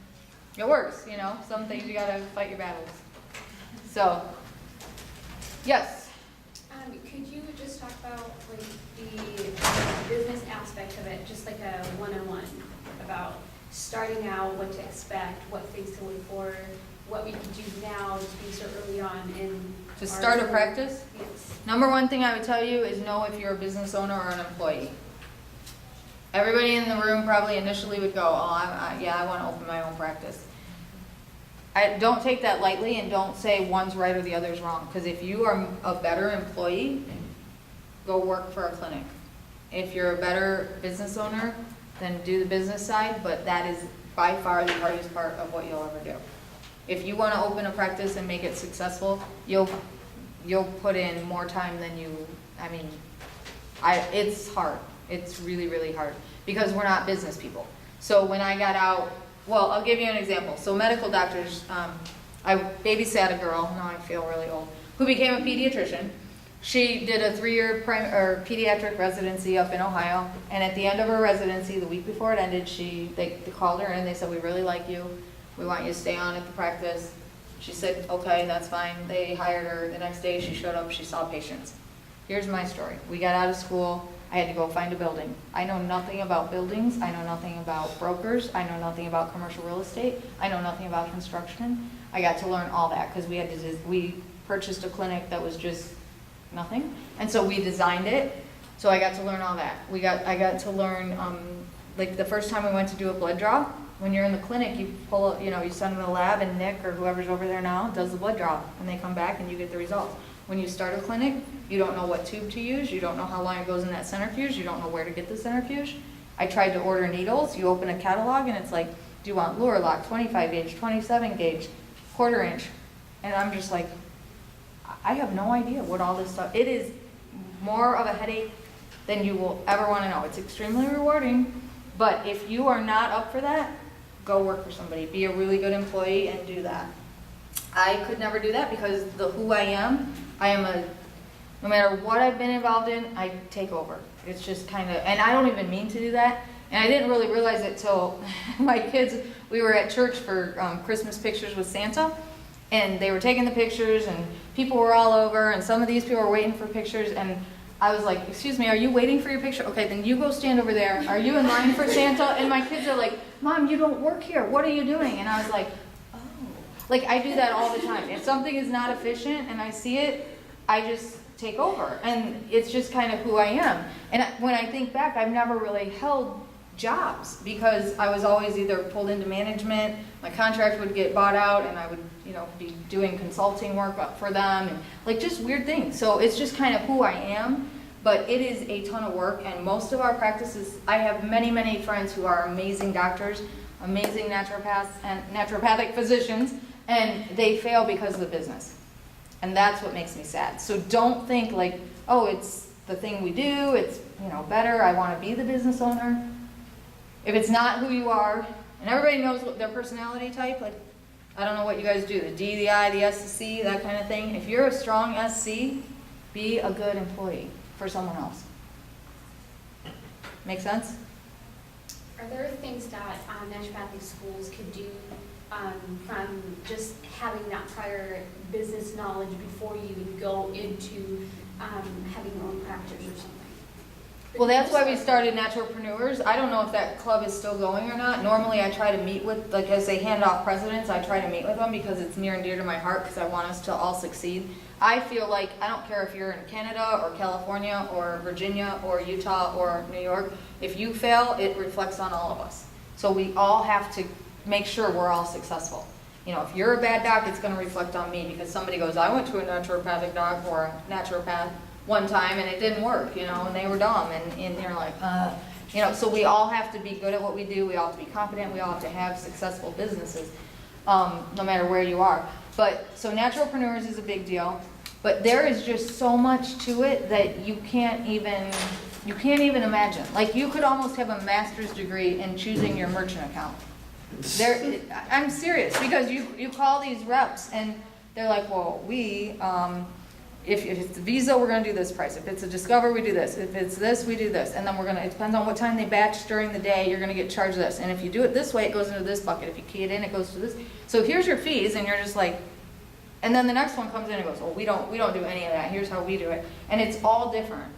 it works, you know? Some things you gotta fight your battles. So, yes. Could you just talk about like the business aspect of it, just like a one-on-one about starting out, what to expect, what things to look for, what we can do now to be so early on in To start a practice? Yes. Number one thing I would tell you is know if you're a business owner or an employee. Everybody in the room probably initially would go, oh, yeah, I want to open my own practice. Don't take that lightly and don't say one's right or the other's wrong, because if you are a better employee, go work for a clinic. If you're a better business owner, then do the business side, but that is by far the hardest part of what you'll ever do. If you want to open a practice and make it successful, you'll put in more time than it's hard. It's really, really hard because we're not business people. So when I got out, well, I'll give you an example. So medical doctors, I babysat a girl, now I feel really old, who became a pediatrician. She did a 3-year pediatric residency up in Ohio, and at the end of her residency, the week before it ended, they called her and they said, we really like you. We want you to stay on at the practice. She said, okay, that's fine. They hired her. The next day she showed up, she saw patients. Here's my story. We got out of school, I had to go find a building. I know nothing about buildings, I know nothing about brokers, I know nothing about commercial real estate, I know nothing about construction. I got to learn all that because we purchased a clinic that was just nothing. And so we designed it, so I got to learn all that. I got to learn, like the first time we went to do a blood draw, when you're in the clinic, you pull up, you send them to the lab and Nick or whoever's over there now does the blood draw and they come back and you get the results. When you start a clinic, you don't know what tube to use, you don't know how long it goes in that centrifuge, you don't know where to get the centrifuge. I tried to order needles, you open a catalog and it's like, do you want Luraloc, 25 gauge, 27 gauge, quarter inch? And I'm just like, I have no idea what all this stuff, it is more of a headache than you will ever want to know. It's extremely rewarding, but if you are not up for that, go work for somebody. Be a really good employee and do that. I could never do that because who I am no matter what I've been involved in, I take over. It's just kind of, and I don't even mean to do that. And I didn't really realize it till my kids, we were at church for Christmas pictures with Santa, and they were taking the pictures, and people were all over, and some of these people were waiting for pictures, and I was like, excuse me, are you waiting for your picture? Okay, then you go stand over there. Are you in line for Santa? And my kids are like, Mom, you don't work here. What are you doing? And I was like, oh. Like, I do that all the time. If something is not efficient and I see it, I just take over. And it's just kind of who I am. And when I think back, I've never really held jobs because I was always either pulled into management, my contract would get bought out, and I would, be doing consulting work for them, and like just weird things. So it's just kind of who I am, but it is a ton of work, and most of our practices, I have many, many friends who are amazing doctors, amazing naturopaths and naturopathic physicians, and they fail because of the business. And that's what makes me sad. So don't think like, oh, it's the thing we do, it's, better, I want to be the business owner. If it's not who you are, and everybody knows what their personality type, like, I don't know what you guys do, the D, the I, the S, the C, that kind of thing. If you're a strong SC, be a good employee for someone else. Make sense? Are there things that naturopathic schools could do from just having that prior business knowledge before you even go into having your own practice or something? Well, that's why we started Naturopreneurs. I don't know if that club is still going or not. Normally I try to meet with, like as they hand off presidents, I try to meet with them because it's near and dear to my heart because I want us to all succeed. I feel like, I don't care if you're in Canada or California or Virginia or Utah or New York, if you fail, it reflects on all of us. So we all have to make sure we're all successful. If you're a bad doc, it's going to reflect on me because somebody goes, I went to a naturopathic doc or a naturopath one time and it didn't work, and they were dumb, and you're like, so we all have to be good at what we do, we all have to be competent, we all have to have successful businesses, no matter where you are. But, so Naturopreneurs is a big deal, but there is just so much to it that you can't even imagine. Like, you could almost have a master's degree in choosing your merchant account. I'm serious, because you call these reps and they're like, well, if it's a Visa, we're going to do this price. If it's a Discover, we do this. If it's this, we do this. And then it depends on what time they batch during the day, you're going to get charged this. And if you do it this way, it goes into this bucket. If you key it in, it goes to this. So here's your fees, and you're just like, and then the next one comes in and goes, well, we don't do any of that. Here's how we do it. And it's all different.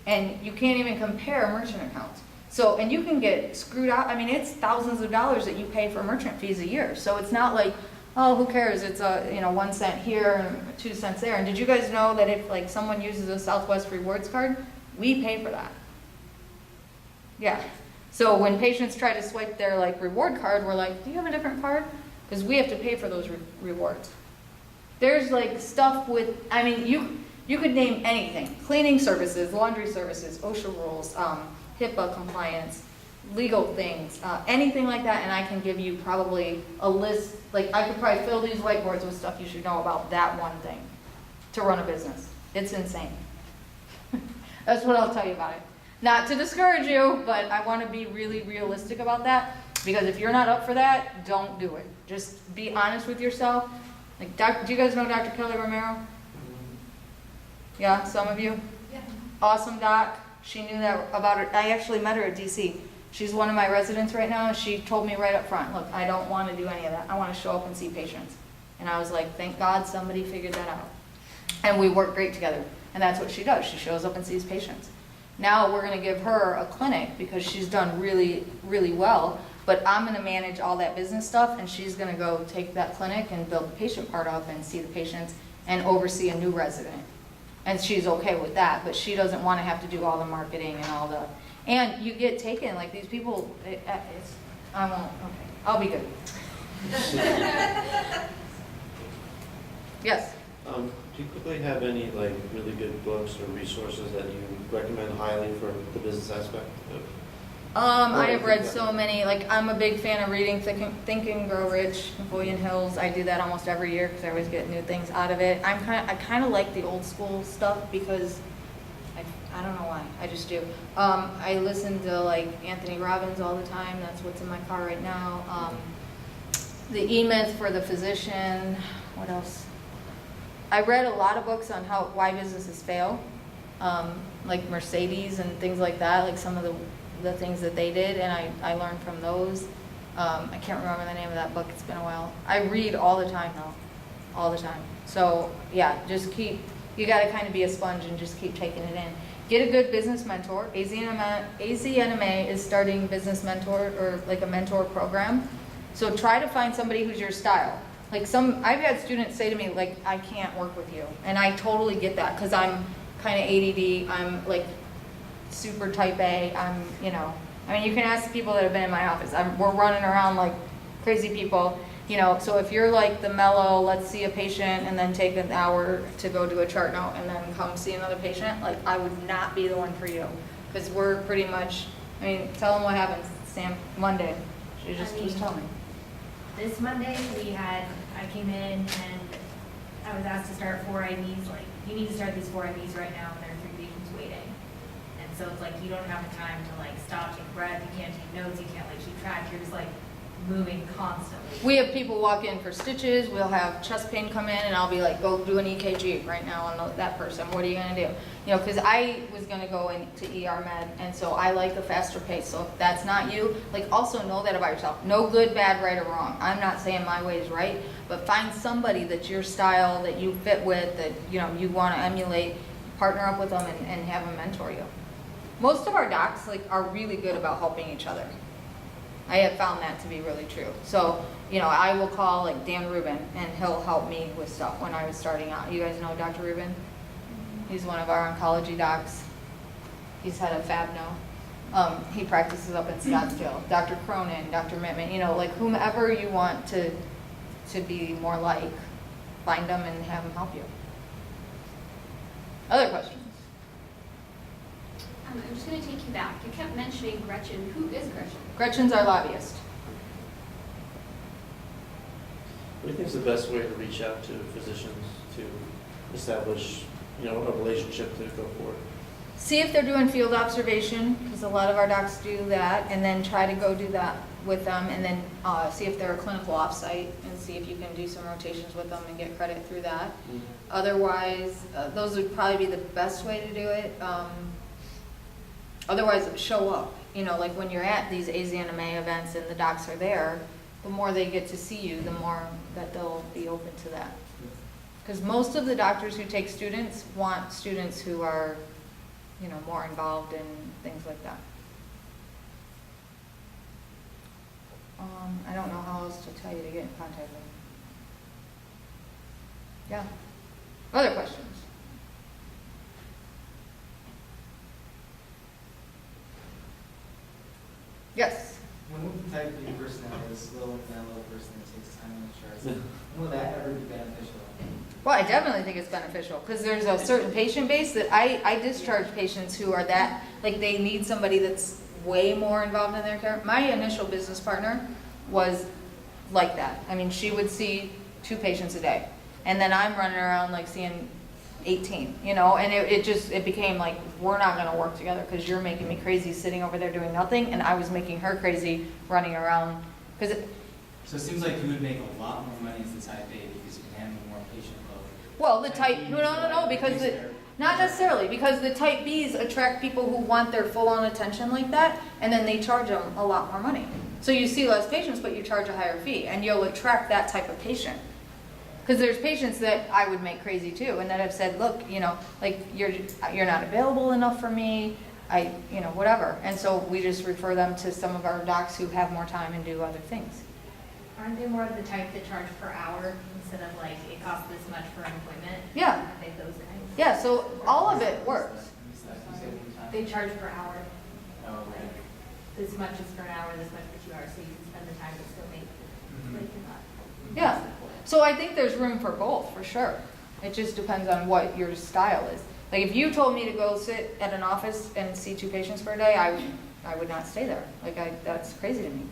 And you can't even compare merchant accounts. So, and you can get screwed out. I mean, it's thousands of dollars that you pay for merchant fees a year. So it's not like, oh, who cares? It's 1 cent here and 2 cents there. And did you guys know that if like someone uses a Southwest Rewards card, we pay for that? Yeah. So when patients try to swipe their like reward card, we're like, do you have a different card? Because we have to pay for those rewards. There's like stuff with, I mean, you could name anything: cleaning services, laundry services, OSHA rules, HIPAA compliance, legal things, anything like that, and I can give you probably a list. Like, I could probably fill these whiteboards with stuff you should know about that one thing to run a business. It's insane. That's what I'll tell you about it. Not to discourage you, but I want to be really realistic about that, because if you're not up for that, don't do it. Just be honest with yourself. Like, do you guys know Dr. Kelly Romero? Yeah, some of you? Yeah. Awesome doc. She knew that about her. I actually met her at DC. She's one of my residents right now, and she told me right up front, look, I don't want to do any of that. I want to show up and see patients. And I was like, thank God somebody figured that out. And we work great together. And that's what she does. She shows up and sees patients. Now we're gonna give her a clinic because she's done really, really well. But I'm gonna manage all that business stuff, and she's gonna go take that clinic and build the patient part up and see the patients and oversee a new resident. And she's okay with that, but she doesn't wanna have to do all the marketing and all the, and you get taken, like these people, I won't, okay, I'll be good. Yes? Do you quickly have any like really good books or resources that you recommend highly for the business aspect of? I have read so many, like, I'm a big fan of reading Think and Grow Rich, Napoleon Hill's. I do that almost every year because I always get new things out of it. I kind of like the old school stuff because I don't know why, I just do. I listen to like Anthony Robbins all the time. That's what's in my car right now. The E-Myth for the Physician. What else? I read a lot of books on why businesses fail, like Mercedes and things like that, like some of the things that they did, and I learned from those. I can't remember the name of that book, it's been a while. I read all the time though, all the time. So yeah, you gotta kind of be a sponge and just keep taking it in. Get a good business mentor. AZNMA is starting business mentor, or like a mentor program. So try to find somebody who's your style. Like I've had students say to me, like, I can't work with you. And I totally get that, because I'm kind of ADD, I'm like super type A, I mean, you can ask people that have been in my office. We're running around like crazy people, so if you're like the mellow, let's see a patient and then take an hour to go do a chart note and then come see another patient, like I would not be the one for you, because we're pretty much, I mean, tell them what happened, Sam, Monday. She just was telling me. This Monday, I came in and I was asked to start 4 IVs, like, you need to start these 4 IVs right now, and there are 3 patients waiting. And so it's like, you don't have the time to like stop, take a breath, you can't take notes, you can't like keep track, you're just like moving constantly. We have people walk in for stitches, we'll have chest pain come in, and I'll be like, go do an EKG right now on that person, what are you gonna do? Because I was gonna go into ER med, and so I like a faster pace, so if that's not you, like, also know that about yourself. No good, bad, right, or wrong. I'm not saying my way is right, but find somebody that's your style, that you fit with, that, you wanna emulate, partner up with them and have them mentor you. Most of our docs, like, are really good about helping each other. I have found that to be really true. So, I will call like Dan Rubin, and he'll help me with stuff when I was starting out. You guys know Dr. Rubin? He's one of our oncology docs. He's head of Fab now. He practices up in Scottsdale. Dr. Cronin, Dr. Mittman, like whomever you want to be more like, find them and have them help you. Other questions? I'm just going to take you back. You kept mentioning Gretchen. Who is Gretchen? Gretchen's our lobbyist. What do you think is the best way to reach out to physicians to establish, a relationship to go forward? See if they're doing field observation, because a lot of our docs do that, and then try to go do that with them, and then see if they're a clinical offsite, and see if you can do some rotations with them and get credit through that. Mm-hmm. Otherwise, those would probably be the best way to do it. Otherwise, show up. Like when you're at these AZNMA events and the docs are there, the more they get to see you, the more that they'll be open to that. Because most of the doctors who take students want students who are, more involved in things like that. I don't know how else to tell you to get in contact with them. Yeah. Other questions? Yes. When the type B personality is slow and mellow person that takes time on the charts, will that ever be beneficial? Well, I definitely think it's beneficial, because there's a certain patient base that I discharge patients who are that, like, they need somebody that's way more involved in their care. My initial business partner was like that. I mean, she would see 2 patients a day, and then I'm running around like seeing 18, and it became like, we're not gonna work together because you're making me crazy sitting over there doing nothing, and I was making her crazy running around. So it seems like you would make a lot more money as the type A because you can handle more patient load. Well, the type, no, because not necessarily, because the type Bs attract people who want their full-on attention like that, and then they charge them a lot more money. So you see less patients, but you charge a higher fee, and you'll attract that type of patient. Because there's patients that I would make crazy too, and that have said, look, you know, like, you're not available enough for me, you know, whatever. And so we just refer them to some of our docs who have more time and do other things. Aren't they more of the type that charge per hour instead of like, it costs this much for an appointment? Yeah. Aren't they those guys? Yeah, so all of it works. They charge per hour. Oh, okay. This much is for an hour, this much for 2 hours, so you can spend the time to still make, like, you're not. Yeah. So I think there's room for both, for sure. It just depends on what your style is. Like, if you told me to go sit at an office and see 2 patients per day, I would not stay there. Like, that's crazy to me.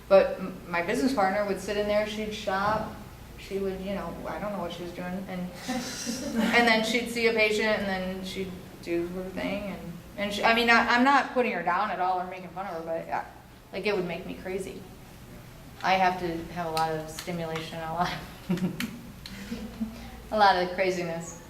But my business partner would sit in there, she'd shop, she would, you know, I don't know what she was doing, and then she'd see a patient, and then she'd do her thing, and she, I mean, I'm not putting her down at all or making fun of her, but like, it would make me crazy. I have to have a lot of stimulation, a lot of craziness.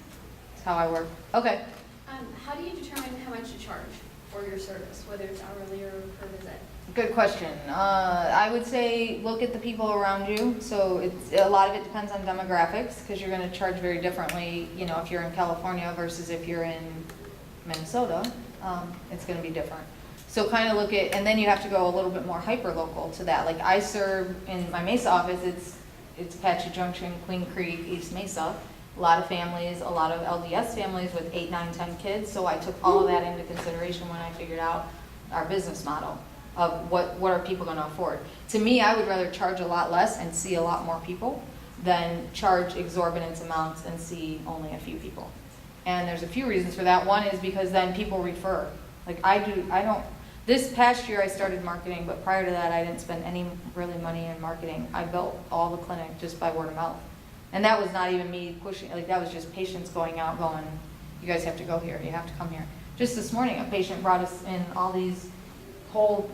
That's how I work. Okay. How do you determine how much to charge for your service, whether it's hourly or per visit? Good question. I would say look at the people around you. So a lot of it depends on demographics, because you're going to charge very differently, you know, if you're in California versus if you're in Minnesota. It's going to be different. So kind of look at, and then you have to go a little bit more hyper-local to that. Like, I serve in my Mesa office, it's Apache Junction, Queen Creek, East Mesa. A lot of families, a lot of LDS families with 8, 9, 10 kids. So I took all of that into consideration when I figured out our business model of what are people going to afford. To me, I would rather charge a lot less and see a lot more people than charge exorbitant amounts and see only a few people. And there's a few reasons for that. One is because then people refer. Like, this past year I started marketing, but prior to that I didn't spend any really money in marketing. I built all the clinic just by word of mouth. And that was not even me pushing, like, that was just patients going out going, you guys have to go here, you have to come here. Just this morning, a patient brought us in all these whole,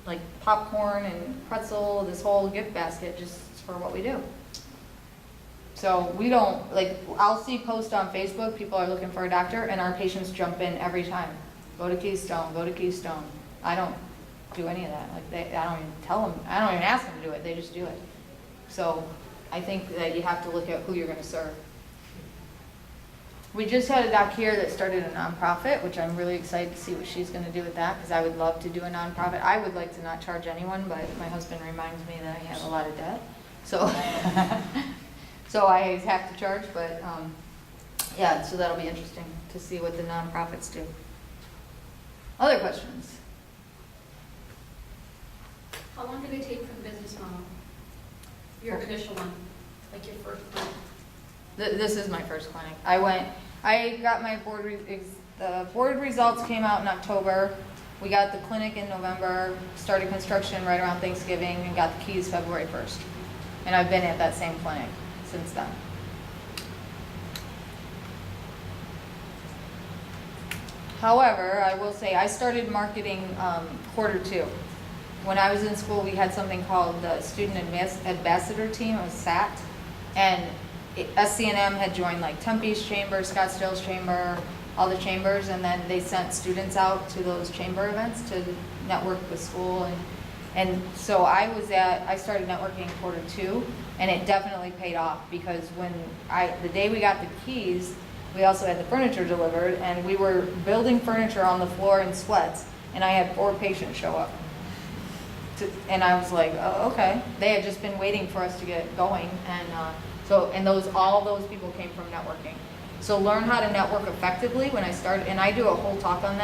like, popcorn and pretzel, this whole gift basket just for what we do. So we don't, like, I'll see posts on Facebook, people are looking for a doctor, and our patients jump in every time. Go to Keystone, go to Keystone. I don't do any of that. Like, I don't even tell them, I don't even ask them to do it, they just do it. So I think that you have to look at who you're going to serve. We just had a doc here that started a nonprofit, which I'm really excited to see what she's going to do with that, because I would love to do a nonprofit. I would like to not charge anyone, but my husband reminds me that I have a lot of debt. So, so I have to charge, but yeah, so that'll be interesting to see what the nonprofits do. Other questions? How long did it take for the business model? Your initial one, like your first one? This is my first clinic. I got my the board results came out in October. We got the clinic in November, started construction right around Thanksgiving, and got the keys February 1st. And I've been at that same clinic since then. However, I will say I started marketing Q2. When I was in school, we had something called the Student Ambassador Team, it was SAT, and SCNM had joined like Tempe's chamber, Scottsdale's chamber, all the chambers, and then they sent students out to those chamber events to network with school, and so I started networking Q2, and it definitely paid off, because the day we got the keys, we also had the furniture delivered, and we were building furniture on the floor in sweats, and I had 4 patients show up. And I was like, oh, okay. They had just been waiting for us to get going, and all those people came from networking. So learn how to network effectively when I started, and I do a whole talk on that.